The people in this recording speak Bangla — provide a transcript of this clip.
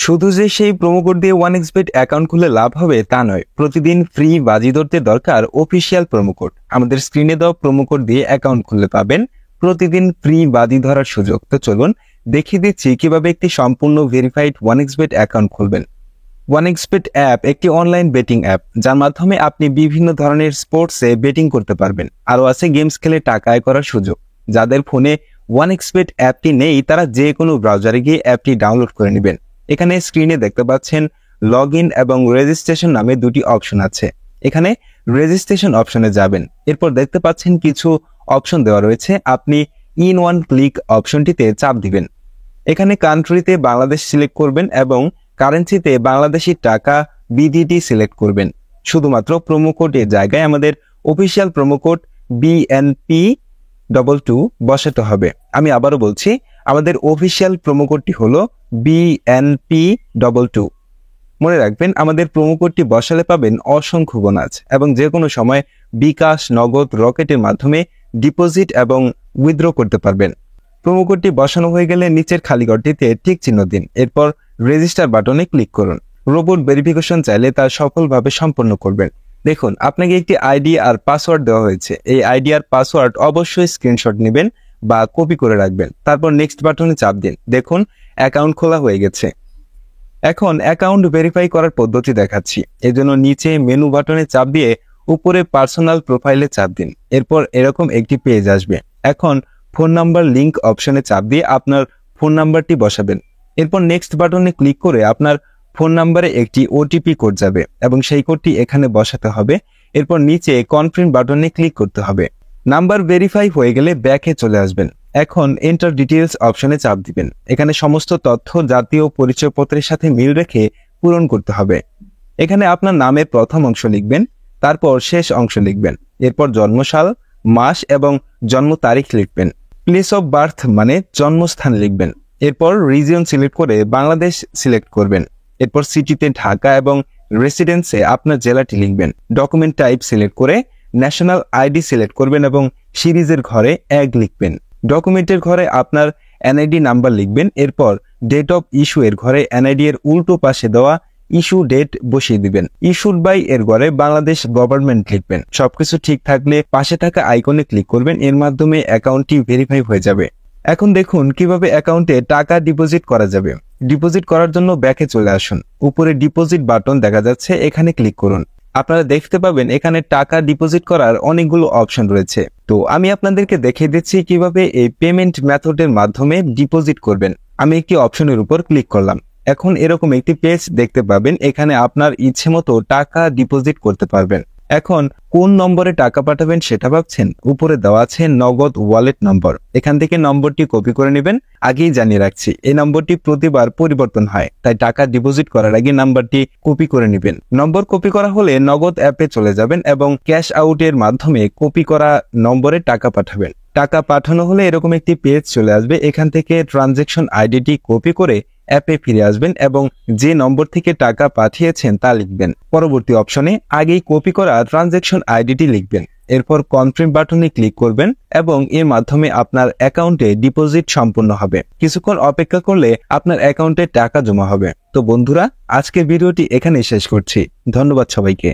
শুধু যে সেই প্রোমো কোড দিয়ে 1xBet অ্যাকাউন্ট খুলে লাভ হবে তা নয়, প্রতিদিন ফ্রি বাজি ধরতে দরকার অফিসিয়াল প্রোমো কোড। আমাদের স্ক্রিনে দেওয়া প্রোমো কোড দিয়ে অ্যাকাউন্ট খুলতে পাবেন প্রতিদিন ফ্রি বাজি ধরার সুযোগ। তো চলুন দেখিয়ে দিচ্ছি কিভাবে একটি সম্পূর্ণ ভেরিফাইড 1xBet অ্যাকাউন্ট খুলবেন। 1xBet অ্যাপ একটি অনলাইন বেটিং অ্যাপ, যার মাধ্যমে আপনি বিভিন্ন ধরনের স্পোর্টসে বেটিং করতে পারবেন। আরও আছে গেমস খেলে টাকা আয় করার সুযোগ। যাদের ফোনে 1xBet অ্যাপটি নেই তারা যে কোনো ব্রাউজারে গিয়ে অ্যাপটি ডাউনলোড করে নেবেন। এখানে স্ক্রিনে দেখতে পাচ্ছেন লগ ইন এবং রেজিস্ট্রেশন নামে দুটি অপশন আছে। এখানে রেজিস্ট্রেশন অপশনে যাবেন, এরপর দেখতে পাচ্ছেন কিছু অপশন দেওয়া রয়েছে। আপনি ইন ওয়ান ক্লিক অপশনটিতে চাপ দিবেন। এখানে কান্ট্রিতে বাংলাদেশ সিলেক্ট করবেন এবং কারেন্সিতে বাংলাদেশি টাকা BDT সিলেক্ট করবেন। শুধুমাত্র প্রোমো কোডের জায়গায় আমাদের অফিসিয়াল প্রোমো কোড BNP22 বসাতে হবে। আমি আবারও বলছি, আমাদের অফিসিয়াল প্রোমো কোডটি হলো BNP22। মনে রাখবেন, আমাদের প্রোমো কোডটি বসালে পাবেন অসংখ্য বোনাস এবং যে কোনো সময় বিকাশ, নগদ, রকেটের মাধ্যমে ডিপোজিট এবং উইথড্র করতে পারবেন। প্রোমো কোডটি বসানো হয়ে গেলে নিচের খালি ঘরটিতে টিক চিহ্ন দিন, এরপর রেজিস্টার বাটনে ক্লিক করুন। রোবট ভেরিফিকেশন চাইলে তা সফলভাবে সম্পন্ন করবেন। দেখুন, আপনাকে একটি আইডি আর পাসওয়ার্ড দেওয়া হয়েছে। এই আইডি আর পাসওয়ার্ড অবশ্যই স্ক্রিনশট নেবেন বা কপি করে রাখবেন। তারপর নেক্সট বাটনে চাপ দিন। দেখুন, অ্যাকাউন্ট খোলা হয়ে গেছে। এখন অ্যাকাউন্ট ভেরিফাই করার পদ্ধতি দেখাচ্ছি। এজন্য নিচে মেনু বাটনে চাপ দিয়ে উপরে পার্সোনাল প্রোফাইলে চাপ দিন। এরপর এরকম একটি পেজ আসবে। এখন ফোন নাম্বার লিংক অপশনে চাপ দিয়ে আপনার ফোন নাম্বারটি বসাবেন। এরপর নেক্সট বাটনে ক্লিক করে আপনার ফোন নাম্বারে একটি OTP কোড যাবে এবং সেই কোডটি এখানে বসাতে হবে। এরপর নিচে কনফার্ম বাটনে ক্লিক করতে হবে। নাম্বার ভেরিফাই হয়ে গেলে ব্যাকে চলে আসবেন। এখন এন্টার ডিটেইলস অপশনে চাপ দিবেন। এখানে সমস্ত তথ্য জাতীয় পরিচয়পত্রের সাথে মিল রেখে পূরণ করতে হবে। এখানে আপনার নামের প্রথম অংশ লিখবেন, তারপর শেষ অংশ লিখবেন। এরপর জন্মসাল, মাস এবং জন্ম তারিখ লিখবেন। প্লেস অফ বার্থ মানে জন্মস্থান লিখবেন। এরপর রিজিয়ন সিলেক্ট করে বাংলাদেশ সিলেক্ট করবেন। এরপর সিটিতে ঢাকা এবং রেসিডেন্সে আপনার জেলাটি লিখবেন। ডকুমেন্ট টাইপ সিলেক্ট করে ন্যাশনাল আইডি সিলেক্ট করবেন এবং সিরিজের ঘরে 1 লিখবেন। ডকুমেন্টের ঘরে আপনার NID নাম্বার লিখবেন। এরপর ডেট অফ ইস্যু এর ঘরে NID এর উল্টো পাশে দেওয়া ইস্যু ডেট বসিয়ে দিবেন। ইস্যুড বাই এর ঘরে বাংলাদেশ গভর্নমেন্ট লিখবেন। সবকিছু ঠিক থাকলে পাশে থাকা আইকনে ক্লিক করবেন। এর মাধ্যমে অ্যাকাউন্টটি ভেরিফাই হয়ে যাবে। এখন দেখুন কিভাবে অ্যাকাউন্টে টাকা ডিপোজিট করা যাবে। ডিপোজিট করার জন্য ব্যাকে চলে আসুন। উপরে ডিপোজিট বাটন দেখা যাচ্ছে, এখানে ক্লিক করুন। আপনারা দেখতে পাবেন এখানে টাকা ডিপোজিট করার অনেকগুলো অপশন রয়েছে। তো আমি আপনাদেরকে দেখিয়ে দিচ্ছি কিভাবে এই পেমেন্ট মেথডের মাধ্যমে ডিপোজিট করবেন। আমি একটি অপশনের উপর ক্লিক করলাম। এখন এরকম একটি পেজ দেখতে পাবেন। এখানে আপনার ইচ্ছে মতো টাকা ডিপোজিট করতে পারবেন। এখন কোন নম্বরে টাকা পাঠাবেন সেটা ভাবছেন? উপরে দেওয়া আছে নগদ ওয়ালেট নম্বর। এখান থেকে নম্বরটি কপি করে নেবেন। আগেই জানিয়ে রাখছি, এই নম্বরটি প্রতিবার পরিবর্তন হয়, তাই টাকা ডিপোজিট করার আগে নাম্বারটি কপি করে নেবেন। নম্বর কপি করা হলে নগদ অ্যাপে চলে যাবেন এবং ক্যাশ আউটের মাধ্যমে কপি করা নম্বরে টাকা পাঠাবেন। টাকা পাঠানো হলে এরকম একটি পেজ চলে আসবে। এখান থেকে ট্রানজ্যাকশন আইডিটি কপি করে অ্যাপে ফিরে আসবেন এবং যে নম্বর থেকে টাকা পাঠিয়েছেন তা লিখবেন। পরবর্তী অপশনে আগেই কপি করা ট্রানজ্যাকশন আইডিটি লিখবেন। এরপর কনফার্ম বাটনে ক্লিক করবেন এবং এর মাধ্যমে আপনার অ্যাকাউন্টে ডিপোজিট সম্পন্ন হবে। কিছুক্ষণ অপেক্ষা করলে আপনার অ্যাকাউন্টে টাকা জমা হবে। তো বন্ধুরা, আজকের ভিডিওটি এখানেই শেষ করছি। ধন্যবাদ সবাইকে।